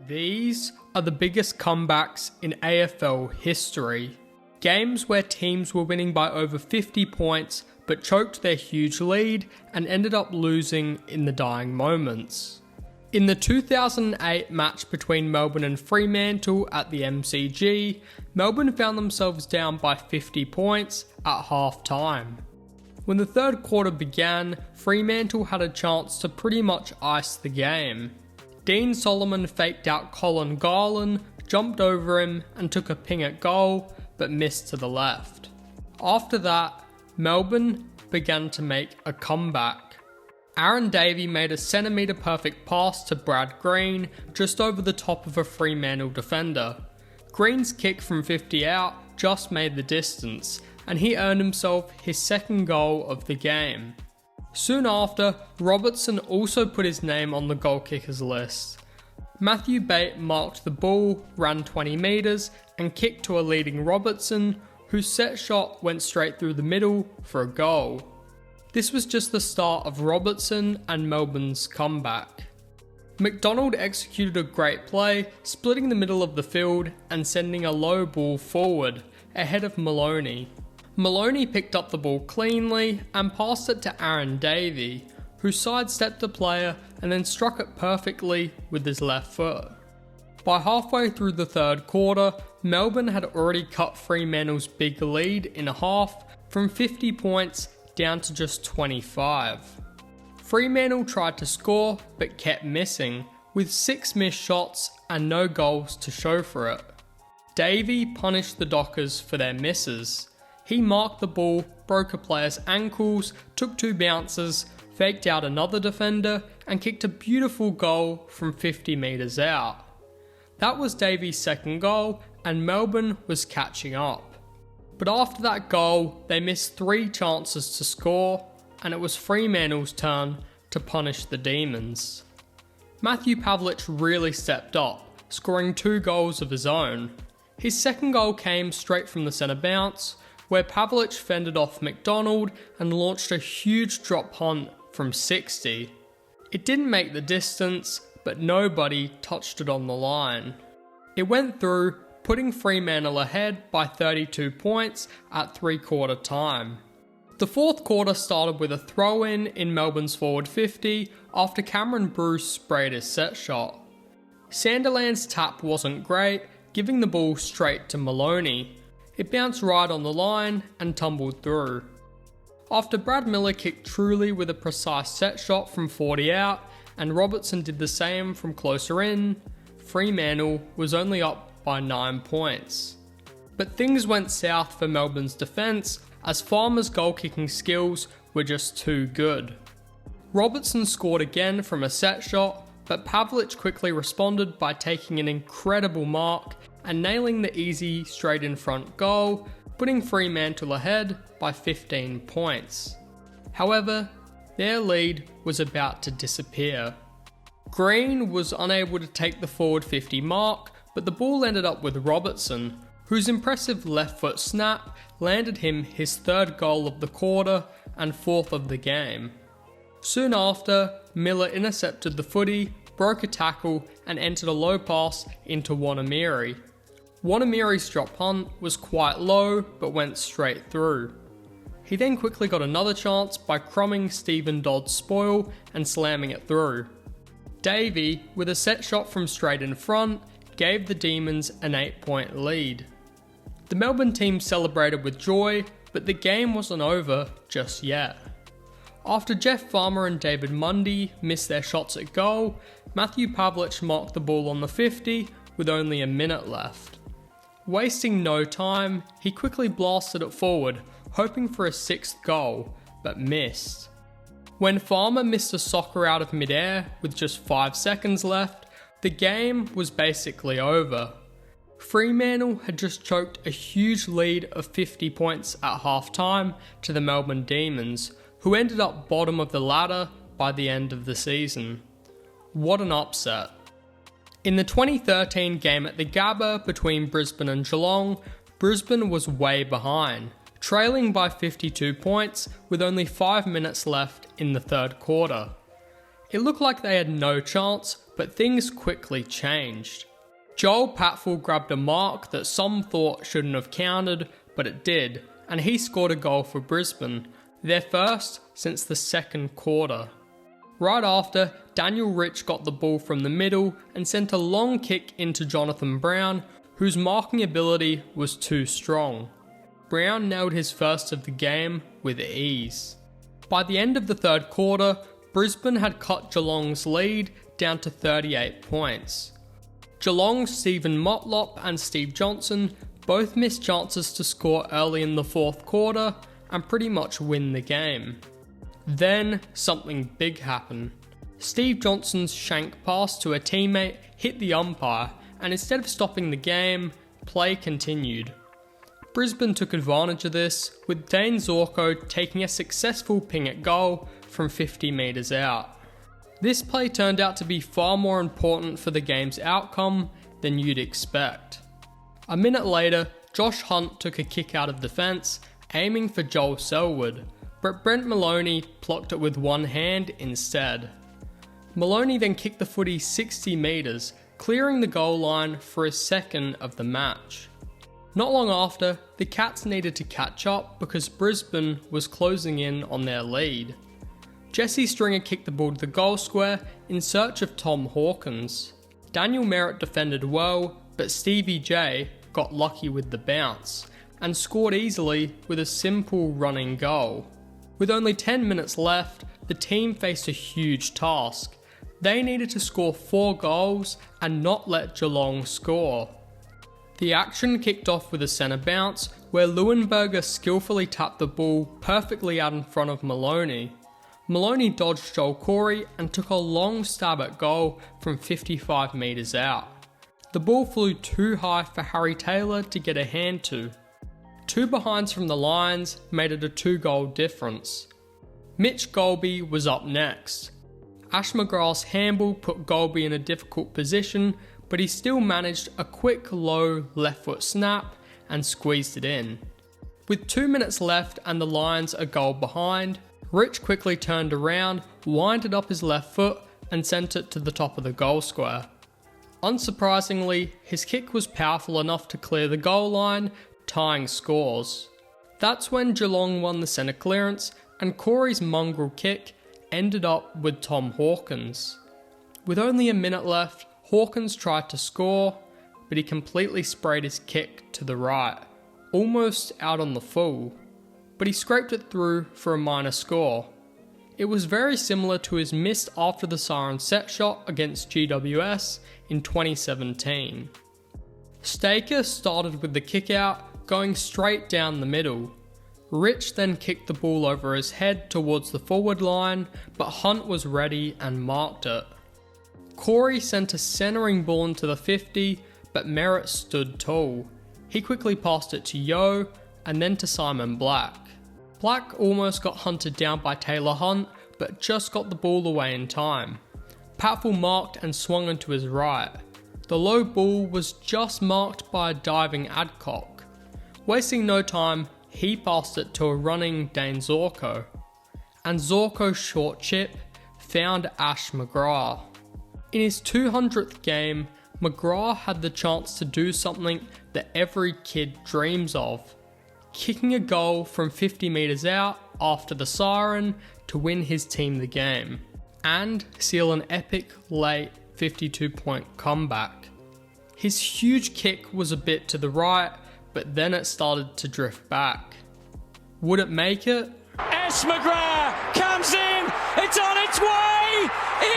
These are the biggest comebacks in AFL history. Games where teams were winning by over 50 points but choked their huge lead and ended up losing in the dying moments. In the 2008 match between Melbourne and Fremantle at the MCG, Melbourne found themselves down by 50 points at half time. When the third quarter began, Fremantle had a chance to pretty much ice the game. Dean Solomon faked out Colin Garland, jumped over him and took a ping at goal, but missed to the left. After that, Melbourne began to make a comeback. Aaron Davey made a centimetre perfect pass to Brad Green just over the top of a Fremantle defender. Green's kick from 50 out just made the distance, and he earned himself his second goal of the game. Soon after, Robertson also put his name on the goal kickers list. Matthew Bate marked the ball, ran 20 metres and kicked to a leading Robertson, whose set shot went straight through the middle for a goal. This was just the start of Robertson and Melbourne's comeback. McDonald executed a great play, splitting the middle of the field and sending a low ball forward, ahead of Maloney. Maloney picked up the ball cleanly and passed it to Aaron Davey, who sidestepped the player and then struck it perfectly with his left foot. By halfway through the third quarter, Melbourne had already cut Fremantle's big lead in half from 50 points down to just 25. Fremantle tried to score but kept missing, with 6 missed shots and no goals to show for it. Davey punished the Dockers for their misses. He marked the ball, broke a player's ankles, took 2 bounces, faked out another defender and kicked a beautiful goal from 50 metres out. That was Davey's second goal and Melbourne was catching up. But after that goal, they missed 3 chances to score and it was Fremantle's turn to punish the Demons. Matthew Pavlich really stepped up, scoring 2 goals of his own. His second goal came straight from the centre bounce, where Pavlich fended off McDonald and launched a huge drop punt from 60. It didn't make the distance, but nobody touched it on the line. It went through, putting Fremantle ahead by 32 points at 3/4 time. The fourth quarter started with a throw-in in Melbourne's forward 50 after Cameron Bruce sprayed his set shot. Sandiland's tap wasn't great, giving the ball straight to Maloney. It bounced right on the line and tumbled through. After Brad Miller kicked truly with a precise set shot from 40 out and Robertson did the same from closer in, Fremantle was only up by 9 points. But things went south for Melbourne's defence as Farmer's goal kicking skills were just too good. Robertson scored again from a set shot, but Pavlich quickly responded by taking an incredible mark and nailing the easy straight in front goal, putting Fremantle ahead by 15 points. However, their lead was about to disappear. Green was unable to take the forward 50 mark, but the ball ended up with Robertson, whose impressive left foot snap landed him his 3rd goal of the quarter and 4th of the game. Soon after, Miller intercepted the footy, broke a tackle and entered a low pass into Wanamiri. Wanamiri's drop punt was quite low but went straight through. He then quickly got another chance by crumbing Stephen Dodd's spoil and slamming it through. Davey, with a set shot from straight in front, gave the Demons an 8-point lead. The Melbourne team celebrated with joy, but the game wasn't over just yet. After Jeff Farmer and David Mundy missed their shots at goal, Matthew Pavlich marked the ball on the 50 with only a minute left. Wasting no time, he quickly blasted it forward, hoping for a 6th goal, but missed. When Farmer missed a soccer out of midair with just 5 seconds left, the game was basically over. Fremantle had just choked a huge lead of 50 points at half time to the Melbourne Demons, who ended up bottom of the ladder by the end of the season. What an upset. In the 2013 game at the Gabba between Brisbane and Geelong, Brisbane was way behind, trailing by 52 points with only 5 minutes left in the third quarter. It looked like they had no chance, but things quickly changed. Joel Patfull grabbed a mark that some thought shouldn't have counted, but it did, and he scored a goal for Brisbane, their first since the second quarter. Right after, Daniel Rich got the ball from the middle and sent a long kick into Jonathan Brown, whose marking ability was too strong. Brown nailed his first of the game with ease. By the end of the third quarter, Brisbane had cut Geelong's lead down to 38 points. Geelong's Stephen Motlop and Steve Johnson both missed chances to score early in the fourth quarter and pretty much win the game. Then, something big happened. Steve Johnson's shank pass to a teammate hit the umpire, and instead of stopping the game, play continued. Brisbane took advantage of this, with Dane Zorko taking a successful ping at goal from 50 metres out. This play turned out to be far more important for the game's outcome than you'd expect. A minute later, Josh Hunt took a kick out of defence, aiming for Joel Selwood, but Brent Maloney plucked it with one hand instead. Maloney then kicked the footy 60 metres, clearing the goal line for his second of the match. Not long after, the Cats needed to catch up because Brisbane was closing in on their lead. Jesse Stringer kicked the ball to the goal square in search of Tom Hawkins. Daniel Merritt defended well, but Stevie J got lucky with the bounce and scored easily with a simple running goal. With only 10 minutes left, the team faced a huge task. They needed to score 4 goals and not let Geelong score. The action kicked off with a centre bounce where Leuenberger skillfully tapped the ball perfectly out in front of Maloney. Maloney dodged Joel Corey and took a long stab at goal from 55 metres out. The ball flew too high for Harry Taylor to get a hand to. 2 behinds from the Lions made it a 2-goal difference. Mitch Golby was up next. Ash McGrath's handball put Golby in a difficult position, but he still managed a quick low left foot snap and squeezed it in. With 2 minutes left and the Lions a goal behind, Rich quickly turned around, winded up his left foot and sent it to the top of the goal square. Unsurprisingly, his kick was powerful enough to clear the goal line, tying scores. That's when Geelong won the centre clearance and Corey's mongrel kick ended up with Tom Hawkins. With only a minute left, Hawkins tried to score, but he completely sprayed his kick to the right, almost out on the full, but he scraped it through for a minor score. It was very similar to his missed after the siren set shot against GWS in 2017. Staker started with the kick out, going straight down the middle. Rich then kicked the ball over his head towards the forward line, but Hunt was ready and marked it. Corey sent a centering ball into the 50, but Merritt stood tall. He quickly passed it to Yeo, and then to Simon Black. Black almost got hunted down by Taylor Hunt, but just got the ball away in time. Patfull marked and swung into his right. The low ball was just marked by a diving Adcock. Wasting no time, he passed it to a running Dane Zorko. And Zorko's short chip found Ash McGrath. In his 200th game, McGrath had the chance to do something that every kid dreams of. Kicking a goal from 50 metres out after the siren to win his team the game, and seal an epic late 52-point comeback. His huge kick was a bit to the right, but then it started to drift back. Would it make it? Ash McGrath comes in, it's on its way,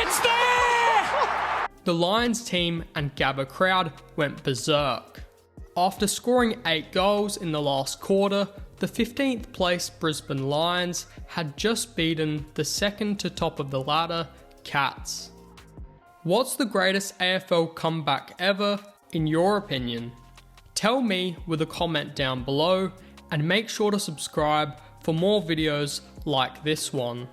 it's there! The Lions team and Gabba crowd went berserk. After scoring 8 goals in the last quarter, the 15th place Brisbane Lions had just beaten the second to top of the ladder, Cats. What's the greatest AFL comeback ever, in your opinion? Tell me with a comment down below, and make sure to subscribe for more videos like this one.